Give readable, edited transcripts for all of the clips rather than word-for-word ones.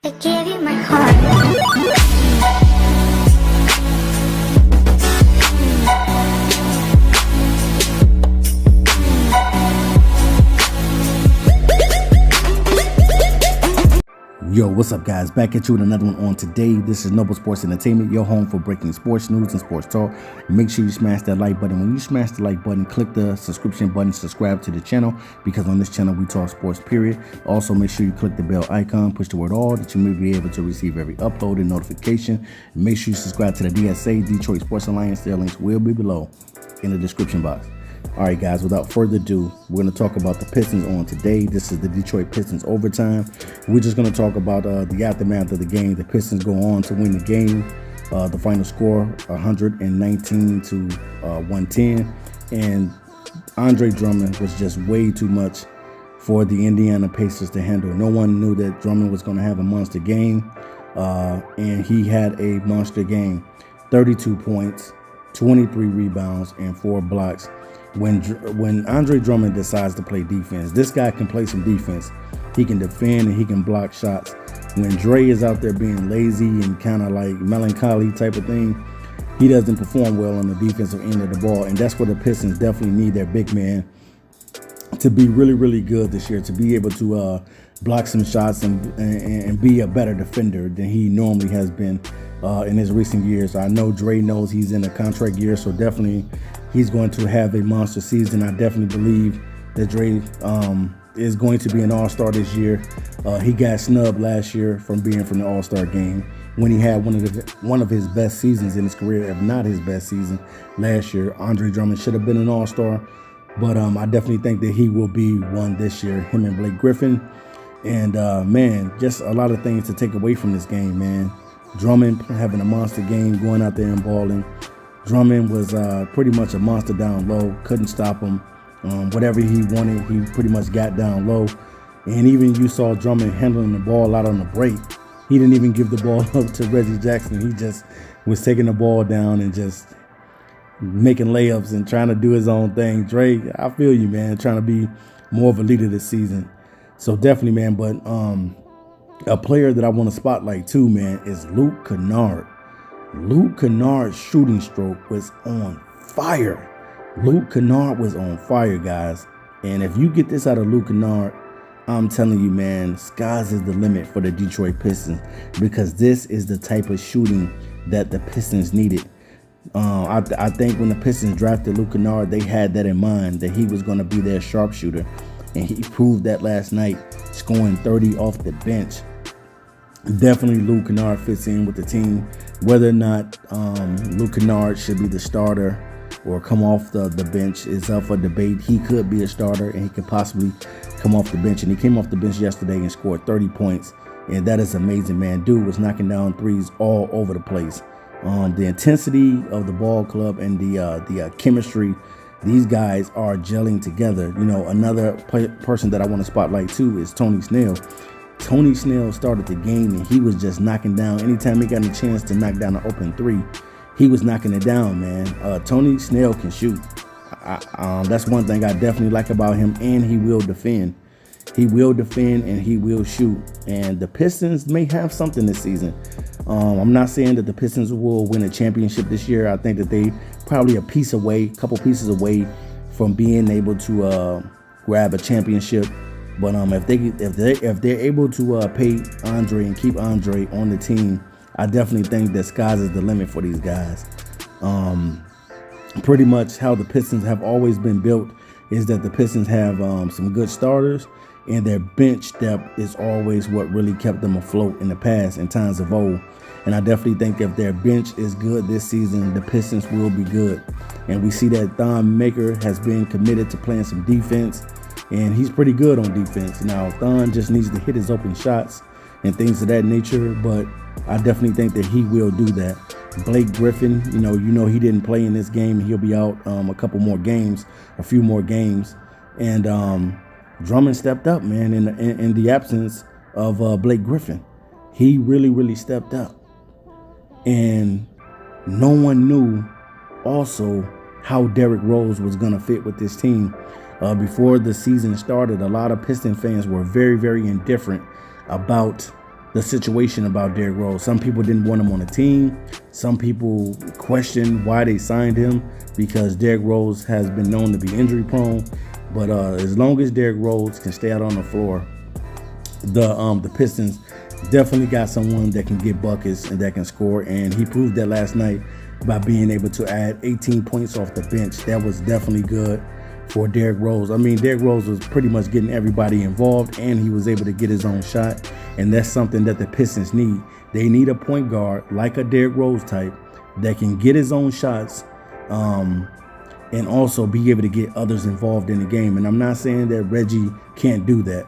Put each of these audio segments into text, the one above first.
I gave you my heart. Yo, what's up guys? Back at you with another one on today. This is Noble Sports Entertainment, your home for breaking sports news and sports talk. Make sure you smash that like button. When you smash the like button, click the subscription button, subscribe to the channel, because on this channel we talk sports period. Also make sure you click the bell icon, push the word all, that you may be able to receive every uploaded notification. Make sure you subscribe to the DSA, Detroit Sports Alliance. Their links will be below in the description box. All right, guys, without further ado, we're going to talk about the Pistons on today. This is the Detroit Pistons overtime. We're just going to talk about the aftermath of the game. The Pistons go on to win the game. The final score, 119 to 110. And Andre Drummond was just way too much for the Indiana Pacers to handle. No one knew that Drummond was going to have a monster game. And he had a monster game. 32 points, 23 rebounds, and 4 blocks. When Andre Drummond decides to play defense, this guy can play some defense. He can defend and he can block shots. When Dre is out there being lazy and kind of like melancholy type of thing, he doesn't perform well on the defensive end of the ball. And that's where the Pistons definitely need their big man to be really, really good this year, to be able to block some shots and be a better defender than he normally has been in his recent years. I know Dre knows he's in a contract year, so definitely he's going to have a monster season. I definitely believe that Dre is going to be an all-star this year. He got snubbed last year from being from the all-star game when he had one of his best seasons in his career, if not his best season last year. Andre Drummond should have been an all-star, but I definitely think that he will be one this year, him and Blake Griffin. And man, just a lot of things to take away from this game, man. Drummond having a monster game, going out there and balling. Drummond was pretty much a monster down low, couldn't stop him. Whatever he wanted, he pretty much got down low. And even you saw Drummond handling the ball out on the break. He didn't even give the ball up to Reggie Jackson. He just was taking the ball down and just making layups and trying to do his own thing. Dre, I feel you, man, trying to be more of a leader this season. So definitely, man, but a player that I want to spotlight too, man, is Luke Kennard. Luke Kennard's shooting stroke was on fire. Luke Kennard was on fire, guys. And if you get this out of Luke Kennard, I'm telling you, man, skies is the limit for the Detroit Pistons, because this is the type of shooting that the Pistons needed. I think when the Pistons drafted Luke Kennard, they had that in mind, that he was going to be their sharpshooter. And he proved that last night, scoring 30 off the bench. Definitely Luke Kennard fits in with the team. Whether or not Luke Kennard should be the starter or come off the bench is up for debate. He could be a starter and he could possibly come off the bench. And he came off the bench yesterday and scored 30 points. And that is amazing, man. Dude was knocking down threes all over the place. The intensity of the ball club and the chemistry, these guys are gelling together. You know, another person that I want to spotlight too is Tony Snell. Tony Snell started the game and he was just knocking down. Anytime he got a chance to knock down an open three, he was knocking it down, man. Tony Snell can shoot. That's one thing I definitely like about him, and he will defend. He will defend and he will shoot. And the Pistons may have something this season. I'm not saying that the Pistons will win a championship this year. I think that they probably a couple pieces away from being able to grab a championship. But if they're able to pay Andre and keep Andre on the team, I definitely think that skies is the limit for these guys. Pretty much how the Pistons have always been built is that the Pistons have some good starters, and their bench depth is always what really kept them afloat in the past, in times of old. And I definitely think if their bench is good this season, the Pistons will be good. And we see that Thon Maker has been committed to playing some defense, and he's pretty good on defense. Now, Thon just needs to hit his open shots and things of that nature, but I definitely think that he will do that. Blake Griffin, you know he didn't play in this game. He'll be out a few more games. And Drummond stepped up, man, in the absence of Blake Griffin. He really, really stepped up. And no one knew also how Derrick Rose was going to fit with this team. Before the season started, a lot of Piston fans were very, very indifferent about the situation about Derrick Rose. Some people didn't want him on the team. Some people questioned why they signed him, because Derrick Rose has been known to be injury prone. But as long as Derrick Rose can stay out on the floor, the Pistons definitely got someone that can get buckets and that can score. And he proved that last night by being able to add 18 points off the bench. That was definitely good for Derrick Rose. I mean, Derrick Rose was pretty much getting everybody involved, and he was able to get his own shot. And that's something that the Pistons need. They need a point guard like a Derrick Rose type that can get his own shots, and also be able to get others involved in the game. And I'm not saying that Reggie can't do that.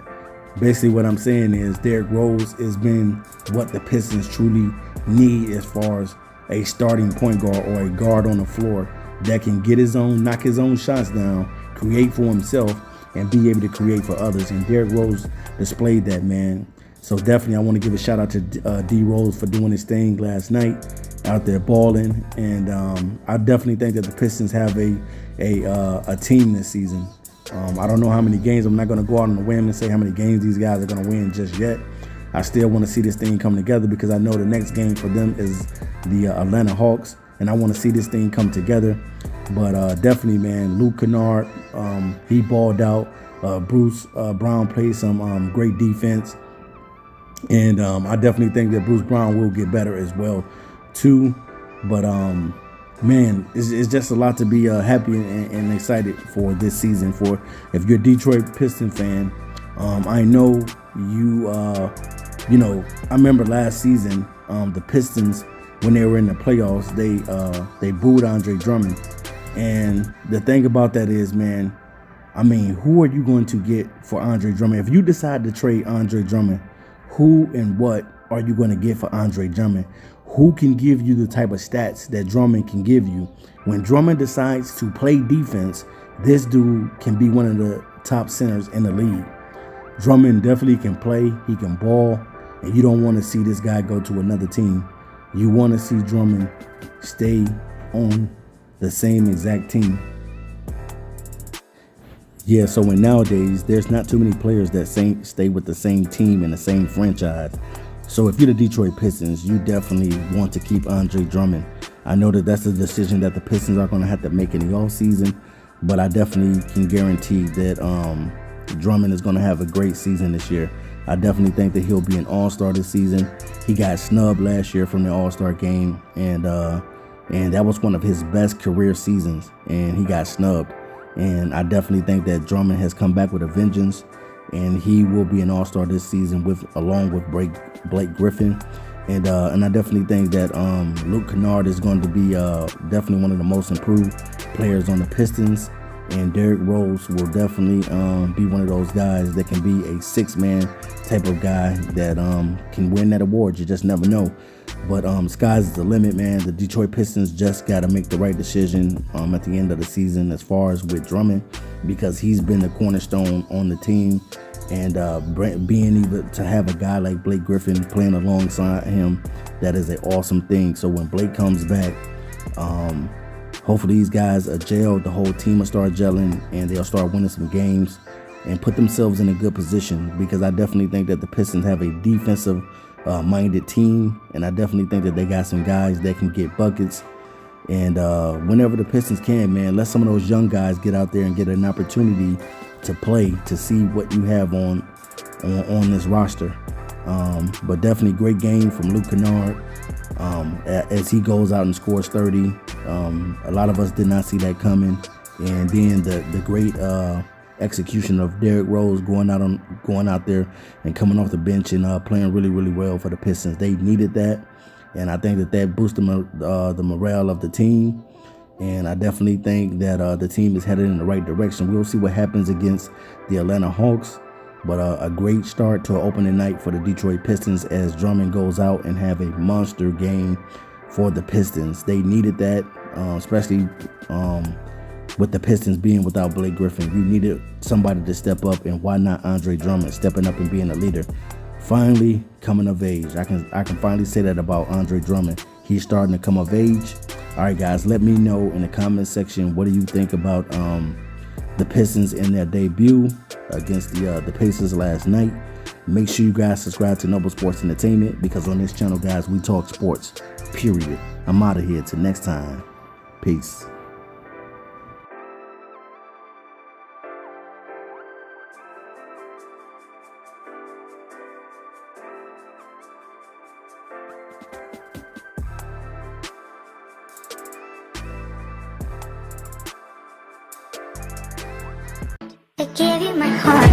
Basically what I'm saying is Derrick Rose has been what the Pistons truly need as far as a starting point guard or a guard on the floor that can get his own, knock his own shots down, create for himself, and be able to create for others. And Derrick Rose displayed that, man. So definitely I want to give a shout out to D Rose for doing his thing last night, out there balling. And I definitely think that the Pistons have a team this season. I don't know how many games. I'm not going to go out on a whim and say how many games these guys are going to win just yet. I still want to see this thing come together, because I know the next game for them is the Atlanta Hawks, and I want to see this thing come together. But definitely, man, Luke Kennard, he balled out. Bruce Brown played some great defense. And I definitely think that Bruce Brown will get better as well, too. But, man, it's just a lot to be happy and excited for this season. For if you're a Detroit Piston fan, I know you, I remember last season, the Pistons, when they were in the playoffs, they booed Andre Drummond. And the thing about that is, man, I mean, who are you going to get for Andre Drummond? If you decide to trade Andre Drummond, who and what are you going to get for Andre Drummond? Who can give you the type of stats that Drummond can give you? When Drummond decides to play defense, this dude can be one of the top centers in the league. Drummond definitely can play. He can ball. And you don't want to see this guy go to another team. You want to see Drummond stay on the same exact team. Yeah, so when nowadays, there's not too many players that stay with the same team and the same franchise. So if you're the Detroit Pistons, you definitely want to keep Andre Drummond. I know that that's a decision that the Pistons are going to have to make in the offseason, but I definitely can guarantee that Drummond is going to have a great season this year. I definitely think that he'll be an all-star this season. He got snubbed last year from the all-star game, and that was one of his best career seasons, and he got snubbed. And I definitely think that Drummond has come back with a vengeance, and he will be an all-star this season along with Blake Griffin. And I definitely think that Luke Kennard is going to be definitely one of the most improved players on the Pistons. And Derrick Rose will definitely be one of those guys that can be a six-man type of guy that can win that award. You just never know. But sky's the limit, man. The Detroit Pistons just got to make the right decision at the end of the season as far as with Drummond, because he's been the cornerstone on the team. And being able to have a guy like Blake Griffin playing alongside him, that is an awesome thing. So when Blake comes back, hopefully these guys are gelled, the whole team will start gelling, and they'll start winning some games and put themselves in a good position, because I definitely think that the Pistons have a defensive minded team, and I definitely think that they got some guys that can get buckets. And whenever the Pistons can, man, let some of those young guys get out there and get an opportunity to play, to see what you have on this roster. But definitely great game from Luke Kennard as he goes out and scores 30. A lot of us did not see that coming. And then the great execution of Derrick Rose going out there and coming off the bench and playing really, really well for the Pistons. They needed that, and I think that boosted the morale of the team. And I definitely think that the team is headed in the right direction. We'll see what happens against the Atlanta Hawks, but a great start to an opening night for the Detroit Pistons as Drummond goes out and have a monster game for the Pistons. They needed that, especially with the Pistons being without Blake Griffin. You needed somebody to step up, and why not Andre Drummond stepping up and being a leader? Finally coming of age. I can finally say that about Andre Drummond. He's starting to come of age. All right, guys, let me know in the comment section, what do you think about the Pistons in their debut against the Pacers last night? Make sure you guys subscribe to Noble Sports Entertainment, because on this channel, guys, we talk sports, period. I'm out of here. Till next time. Peace. I gave you my heart.